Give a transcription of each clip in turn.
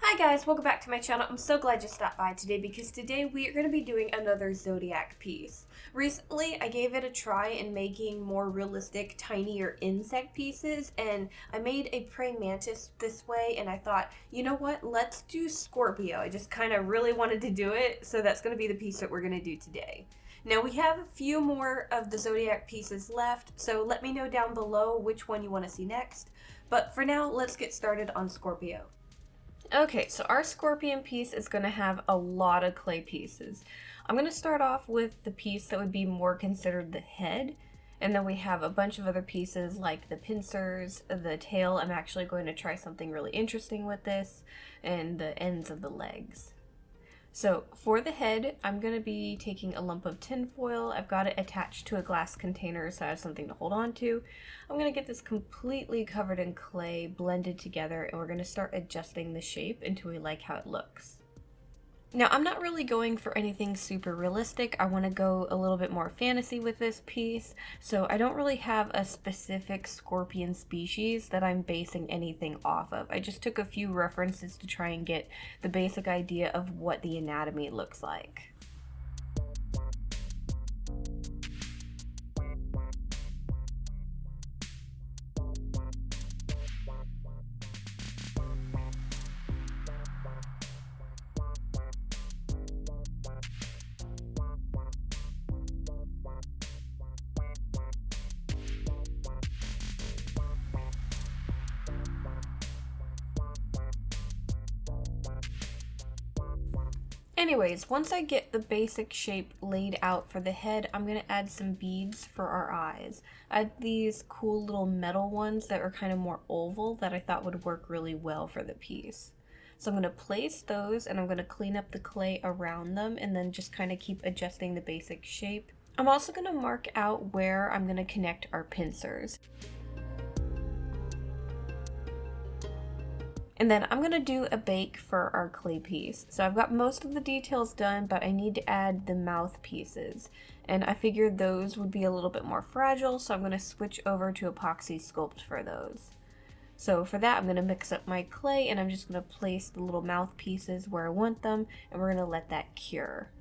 Hi guys, welcome back to my channel. I'm so glad you stopped by today because today we are going to be doing another Zodiac piece. Recently, I gave it a try in making more realistic, tinier insect pieces, and I made a praying mantis this way, and I thought, you know what, let's do Scorpio. I just kind of really wanted to do it, so that's going to be the piece that we're going to do today. Now we have a few more of the Zodiac pieces left, so let me know down below which one you want to see next. But for now, let's get started on Scorpio. Okay, so our scorpion piece is going to have a lot of clay pieces. I'm going to start off with the piece that would be more considered the head, and then we have a bunch of other pieces like the pincers, the tail. I'm actually going to try something really interesting with this, and the ends of the legs. So for the head, I'm going to be taking a lump of tin foil. I've got it attached to a glass container so I have something to hold on to. I'm going to get this completely covered in clay, blended together, and we're going to start adjusting the shape until we like how it looks. Now, I'm not really going for anything super realistic. I want to go a little bit more fantasy with this piece, so I don't really have a specific scorpion species that I'm basing anything off of. I just took a few references to try and get the basic idea of what the anatomy looks like. Anyways, once I get the basic shape laid out for the head, I'm going to add some beads for our eyes. I had these cool little metal ones that are kind of more oval that I thought would work really well for the piece. So I'm going to place those and I'm going to clean up the clay around them and then just kind of keep adjusting the basic shape. I'm also going to mark out where I'm going to connect our pincers. And then I'm going to do a bake for our clay piece. So I've got most of the details done, but I need to add the mouth pieces. And I figured those would be a little bit more fragile, so I'm going to switch over to epoxy sculpt for those. So for that, I'm going to mix up my clay and I'm just going to place the little mouth pieces where I want them, and we're going to let that cure.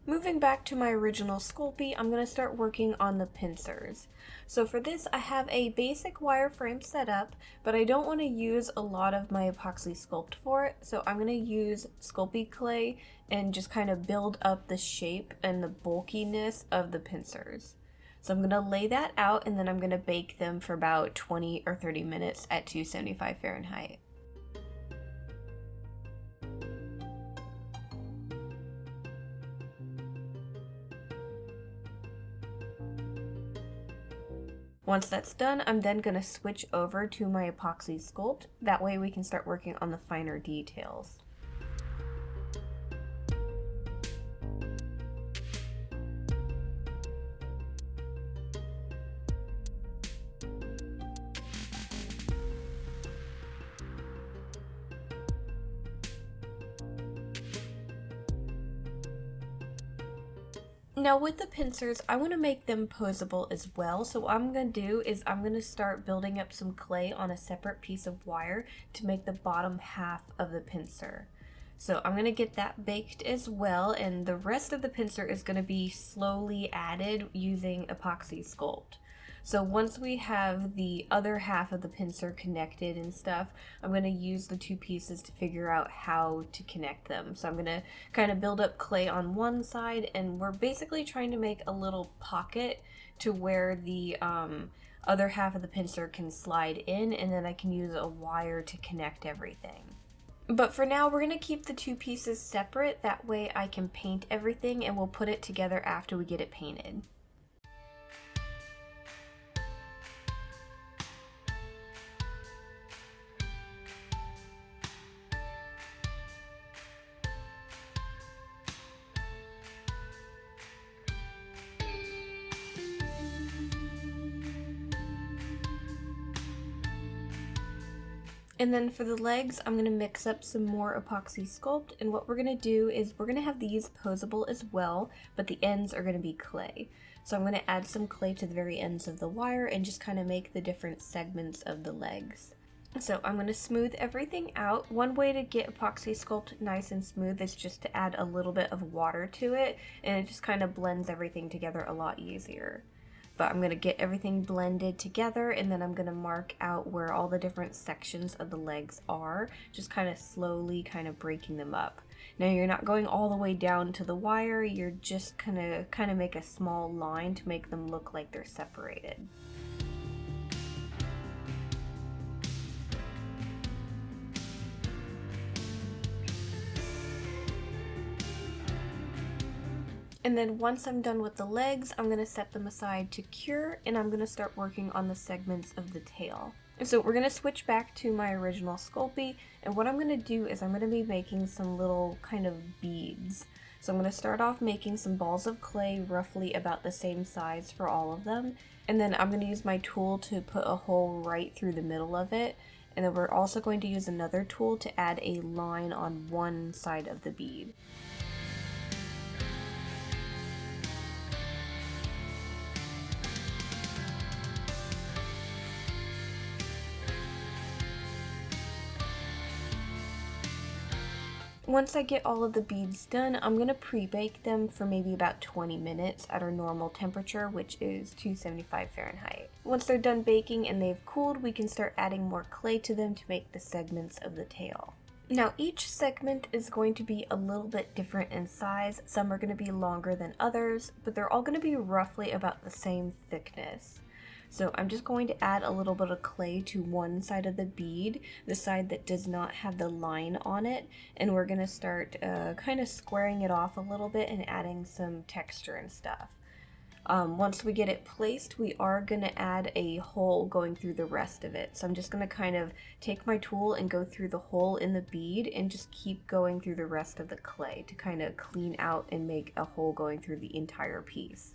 Moving back to my original Sculpey, I'm going to start working on the pincers. So for this, I have a basic wireframe set up, but I don't want to use a lot of my epoxy sculpt for it, so I'm going to use Sculpey clay and just kind of build up the shape and the bulkiness of the pincers. So I'm going to lay that out and then I'm going to bake them for about 20 or 30 minutes at 275 Fahrenheit. Once that's done, I'm then going to switch over to my epoxy sculpt. That way we can start working on the finer details. Now with the pincers, I want to make them poseable as well, so what I'm going to do is I'm going to start building up some clay on a separate piece of wire to make the bottom half of the pincer. So I'm going to get that baked as well, and the rest of the pincer is going to be slowly added using epoxy sculpt. So once we have the other half of the pincer connected and stuff, I'm going to use the two pieces to figure out how to connect them. So I'm going to kind of build up clay on one side, and we're basically trying to make a little pocket to where the other half of the pincer can slide in, and then I can use a wire to connect everything. But for now, we're going to keep the two pieces separate. That way I can paint everything and we'll put it together after we get it painted. And then for the legs, I'm going to mix up some more epoxy sculpt, and what we're going to do is we're going to have these poseable as well, but the ends are going to be clay. So I'm going to add some clay to the very ends of the wire and just kind of make the different segments of the legs. So I'm going to smooth everything out. One way to get epoxy sculpt nice and smooth is just to add a little bit of water to it, and it just kind of blends everything together a lot easier. But I'm going to get everything blended together, and then I'm going to mark out where all the different sections of the legs are, just kind of slowly kind of breaking them up. Now you're not going all the way down to the wire, you're just kind of make a small line to make them look like they're separated. And then once I'm done with the legs, I'm going to set them aside to cure, and I'm going to start working on the segments of the tail. So we're going to switch back to my original Sculpey, and what I'm going to do is I'm going to be making some little kind of beads. So I'm going to start off making some balls of clay roughly about the same size for all of them, and then I'm going to use my tool to put a hole right through the middle of it, and then we're also going to use another tool to add a line on one side of the bead. Once I get all of the beads done, I'm going to pre-bake them for maybe about 20 minutes at our normal temperature, which is 275 Fahrenheit. Once they're done baking and they've cooled, we can start adding more clay to them to make the segments of the tail. Now each segment is going to be a little bit different in size. Some are going to be longer than others, but they're all going to be roughly about the same thickness. So I'm just going to add a little bit of clay to one side of the bead, the side that does not have the line on it, and we're going to start kind of squaring it off a little bit and adding some texture and stuff. Once we get it placed, we are going to add a hole going through the rest of it. So I'm just going to kind of take my tool and go through the hole in the bead and just keep going through the rest of the clay to kind of clean out and make a hole going through the entire piece.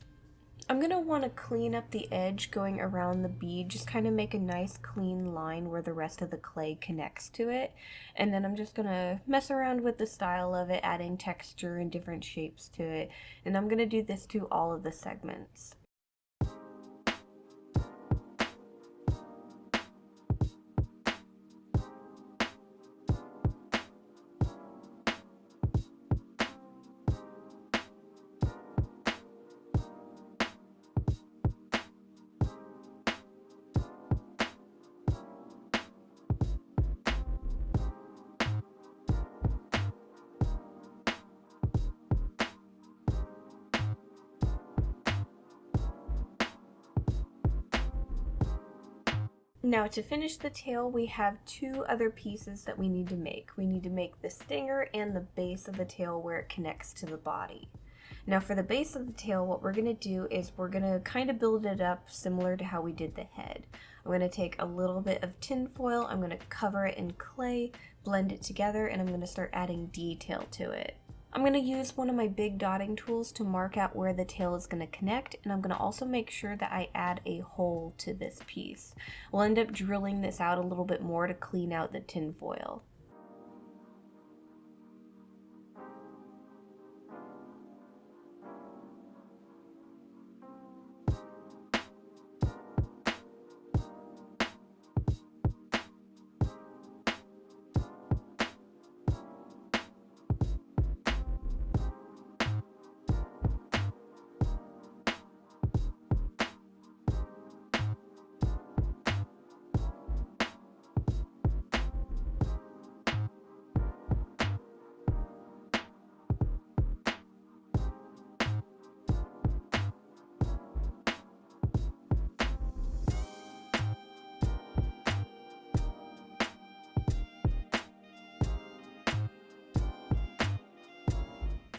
I'm going to want to clean up the edge going around the bead, just kind of make a nice clean line where the rest of the clay connects to it. And then I'm just going to mess around with the style of it, adding texture and different shapes to it. And I'm going to do this to all of the segments. Now to finish the tail, we have two other pieces that we need to make. We need to make the stinger and the base of the tail where it connects to the body. Now for the base of the tail, what we're going to do is we're going to kind of build it up similar to how we did the head. I'm going to take a little bit of tin foil, I'm going to cover it in clay, blend it together, and I'm going to start adding detail to it. I'm going to use one of my big dotting tools to mark out where the tail is going to connect, and I'm going to also make sure that I add a hole to this piece. We'll end up drilling this out a little bit more to clean out the tin foil.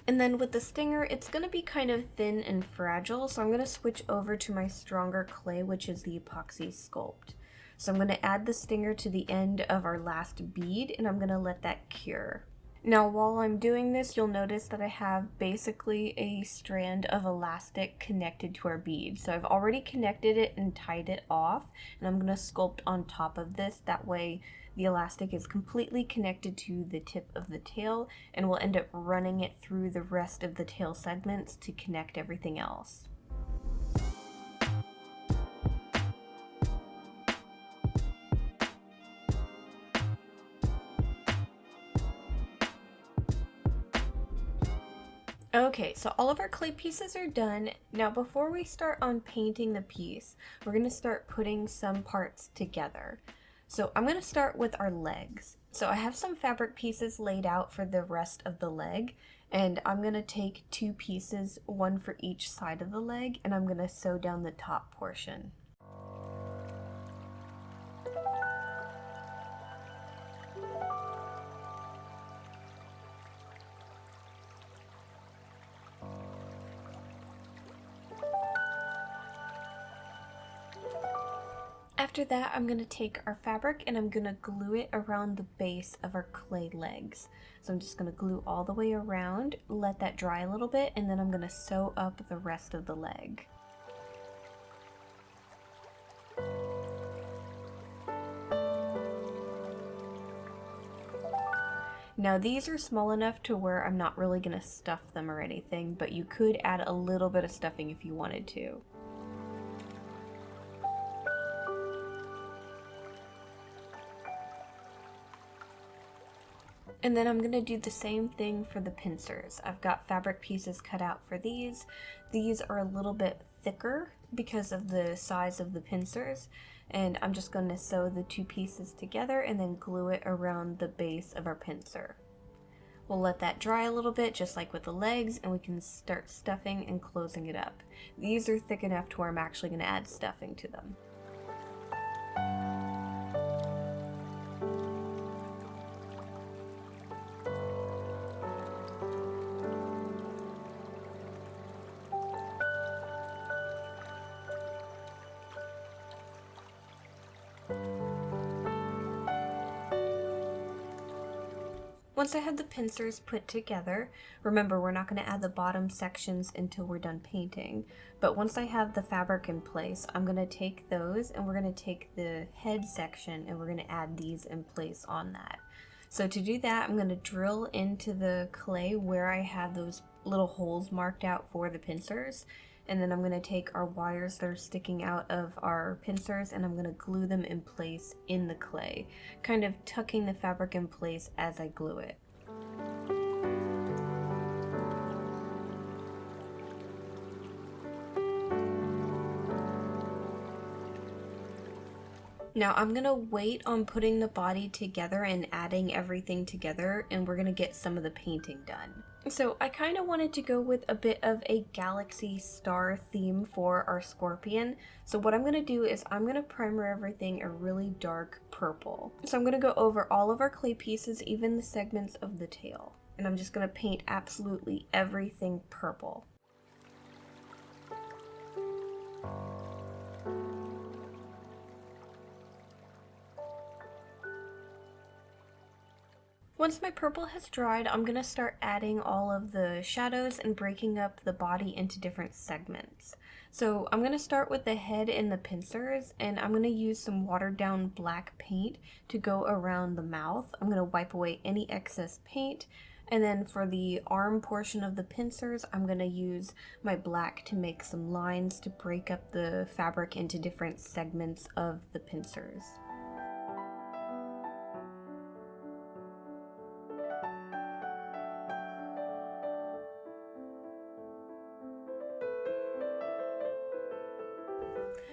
And then with the stinger, it's going to be kind of thin and fragile, so I'm going to switch over to my stronger clay, which is the epoxy sculpt. So I'm going to add the stinger to the end of our last bead, and I'm going to let that cure. Now while I'm doing this, you'll notice that I have basically a strand of elastic connected to our bead. So I've already connected it and tied it off, and I'm going to sculpt on top of this. That way the elastic is completely connected to the tip of the tail, and we'll end up running it through the rest of the tail segments to connect everything else. Okay, so all of our clay pieces are done. Now before we start on painting the piece, we're going to start putting some parts together. So I'm going to start with our legs. So I have some fabric pieces laid out for the rest of the leg, and I'm going to take 2 pieces, one for each side of the leg, and I'm going to sew down the top portion. After that, I'm going to take our fabric and I'm going to glue it around the base of our clay legs. So I'm just going to glue all the way around, let that dry a little bit, and then I'm going to sew up the rest of the leg. Now these are small enough to where I'm not really going to stuff them or anything, but you could add a little bit of stuffing if you wanted to. And then I'm going to do the same thing for the pincers. I've got fabric pieces cut out for these. These are a little bit thicker because of the size of the pincers, and I'm just going to sew the 2 pieces together and then glue it around the base of our pincer. We'll let that dry a little bit, just like with the legs, and we can start stuffing and closing it up. These are thick enough to where I'm actually going to add stuffing to them. Once I have the pincers put together, remember we're not going to add the bottom sections until we're done painting, but once I have the fabric in place, I'm going to take those and we're going to take the head section and we're going to add these in place on that. So to do that, I'm going to drill into the clay where I have those little holes marked out for the pincers, and then I'm going to take our wires that are sticking out of our pincers and I'm going to glue them in place in the clay, kind of tucking the fabric in place as I glue it. Now I'm going to wait on putting the body together and adding everything together, and we're going to get some of the painting done. So I kind of wanted to go with a bit of a galaxy star theme for our scorpion. So what I'm going to do is I'm going to primer everything a really dark purple. So I'm going to go over all of our clay pieces, even the segments of the tail. And I'm just going to paint absolutely everything purple. Once my purple has dried, I'm going to start adding all of the shadows and breaking up the body into different segments. So I'm going to start with the head and the pincers, and I'm going to use some watered down black paint to go around the mouth. I'm going to wipe away any excess paint, and then for the arm portion of the pincers, I'm going to use my black to make some lines to break up the fabric into different segments of the pincers.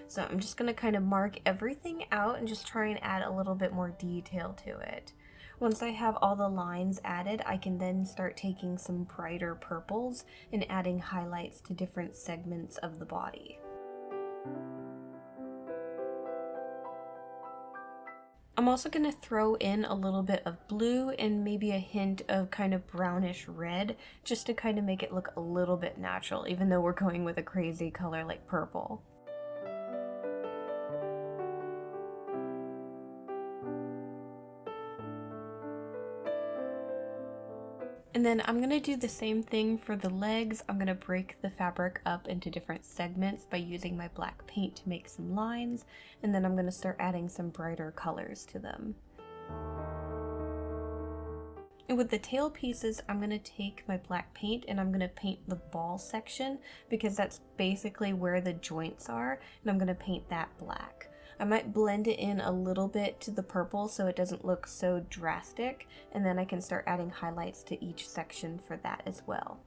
So I'm just going to kind of mark everything out and just try and add a little bit more detail to it. Once I have all the lines added, I can then start taking some brighter purples and adding highlights to different segments of the body. I'm also going to throw in a little bit of blue and maybe a hint of kind of brownish red, just to kind of make it look a little bit natural, even though we're going with a crazy color like purple. And then I'm going to do the same thing for the legs. I'm going to break the fabric up into different segments by using my black paint to make some lines, and then I'm going to start adding some brighter colors to them. And with the tail pieces, I'm going to take my black paint and I'm going to paint the ball section because that's basically where the joints are, and I'm going to paint that black. I might blend it in a little bit to the purple so it doesn't look so drastic, and then I can start adding highlights to each section for that as well.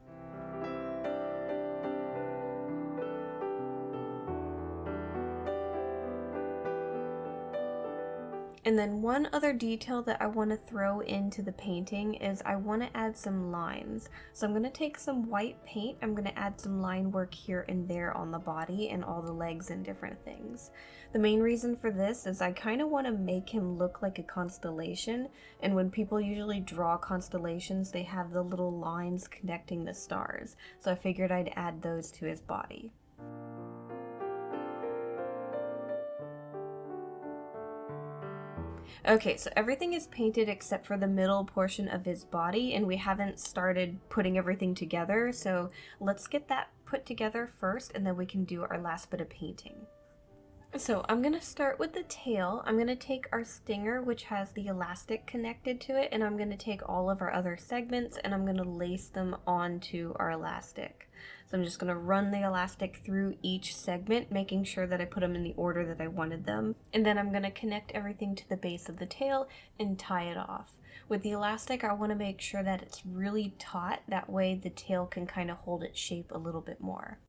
And then one other detail that I want to throw into the painting is I want to add some lines. So I'm going to take some white paint, I'm going to add some line work here and there on the body and all the legs and different things. The main reason for this is I kind of want to make him look like a constellation, and when people usually draw constellations they have the little lines connecting the stars. So I figured I'd add those to his body. Okay, so everything is painted except for the middle portion of his body, and we haven't started putting everything together, so let's get that put together first and then we can do our last bit of painting. So I'm going to start with the tail. I'm going to take our stinger, which has the elastic connected to it, and I'm going to take all of our other segments and I'm going to lace them onto our elastic. So I'm just going to run the elastic through each segment, making sure that I put them in the order that I wanted them. And then I'm going to connect everything to the base of the tail and tie it off. With the elastic, I want to make sure that it's really taut. That way the tail can kind of hold its shape a little bit more.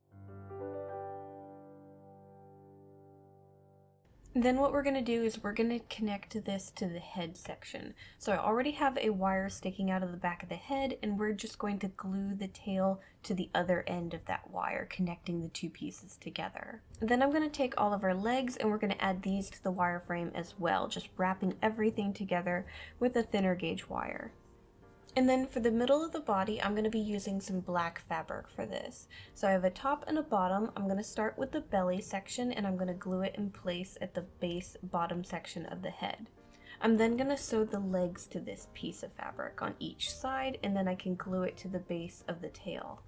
Then what we're going to do is we're going to connect this to the head section. So I already have a wire sticking out of the back of the head, and we're just going to glue the tail to the other end of that wire, connecting the two pieces together. Then I'm going to take all of our legs and we're going to add these to the wireframe as well, just wrapping everything together with a thinner gauge wire. And then for the middle of the body, I'm going to be using some black fabric for this. So I have a top and a bottom. I'm going to start with the belly section and I'm going to glue it in place at the base bottom section of the head. I'm then going to sew the legs to this piece of fabric on each side, and then I can glue it to the base of the tail.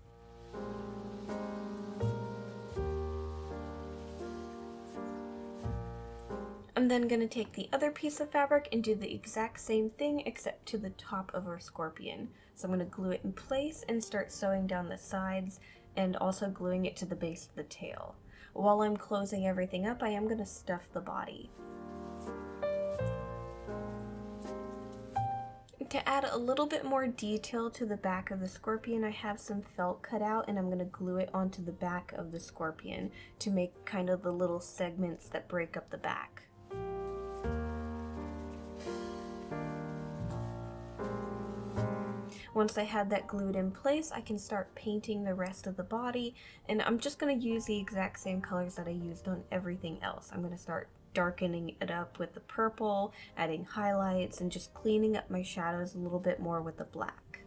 I'm then going to take the other piece of fabric and do the exact same thing except to the top of our scorpion. So I'm going to glue it in place and start sewing down the sides and also gluing it to the base of the tail. While I'm closing everything up, I am going to stuff the body. To add a little bit more detail to the back of the scorpion, I have some felt cut out and I'm going to glue it onto the back of the scorpion to make kind of the little segments that break up the back. Once I had that glued in place, I can start painting the rest of the body, and I'm just going to use the exact same colors that I used on everything else. I'm going to start darkening it up with the purple, adding highlights, and just cleaning up my shadows a little bit more with the black.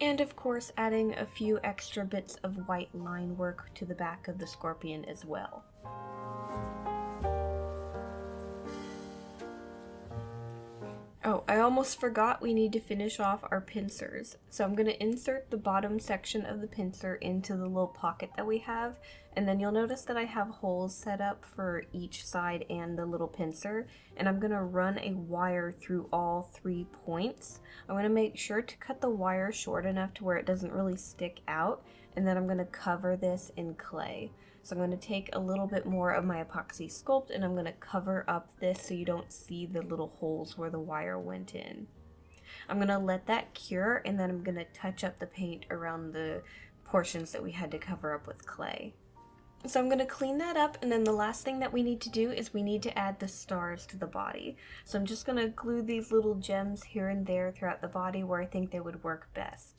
And of course adding a few extra bits of white line work to the back of the scorpion as well. Oh, I almost forgot we need to finish off our pincers. So I'm going to insert the bottom section of the pincer into the little pocket that we have, and then you'll notice that I have holes set up for each side and the little pincer, and I'm going to run a wire through all 3 points. I'm going to make sure to cut the wire short enough to where it doesn't really stick out, and then I'm going to cover this in clay. So I'm going to take a little bit more of my epoxy sculpt and I'm going to cover up this so you don't see the little holes where the wire went in. I'm going to let that cure, and then I'm going to touch up the paint around the portions that we had to cover up with clay. So I'm going to clean that up, and then the last thing that we need to do is we need to add the stars to the body. So I'm just going to glue these little gems here and there throughout the body where I think they would work best.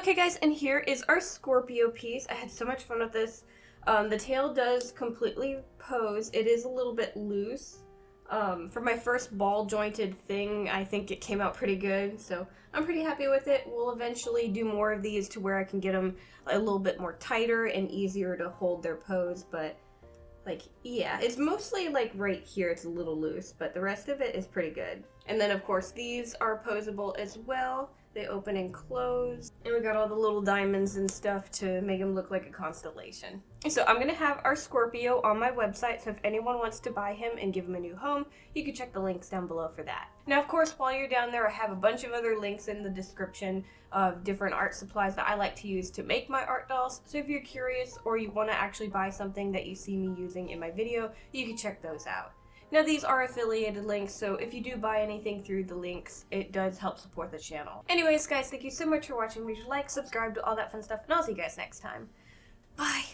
Okay guys, and here is our Scorpio piece. I had so much fun with this. The tail does completely pose. It is a little bit loose. For my first ball jointed thing, I think it came out pretty good, so I'm pretty happy with it. We'll eventually do more of these to where I can get them a little bit more tighter and easier to hold their pose, but like, yeah, it's mostly like right here it's a little loose, but the rest of it is pretty good. And then of course these are poseable as well. They open and close. And we got all the little diamonds and stuff to make them look like a constellation. So I'm going to have our Scorpio on my website, so if anyone wants to buy him and give him a new home, you can check the links down below for that. Now, of course, while you're down there, I have a bunch of other links in the description of different art supplies that I like to use to make my art dolls. So if you're curious or you want to actually buy something that you see me using in my video, you can check those out. Now, these are affiliated links, so if you do buy anything through the links, it does help support the channel. Anyways, guys, thank you so much for watching. Make sure to like, subscribe, do all that fun stuff, and I'll see you guys next time. Bye!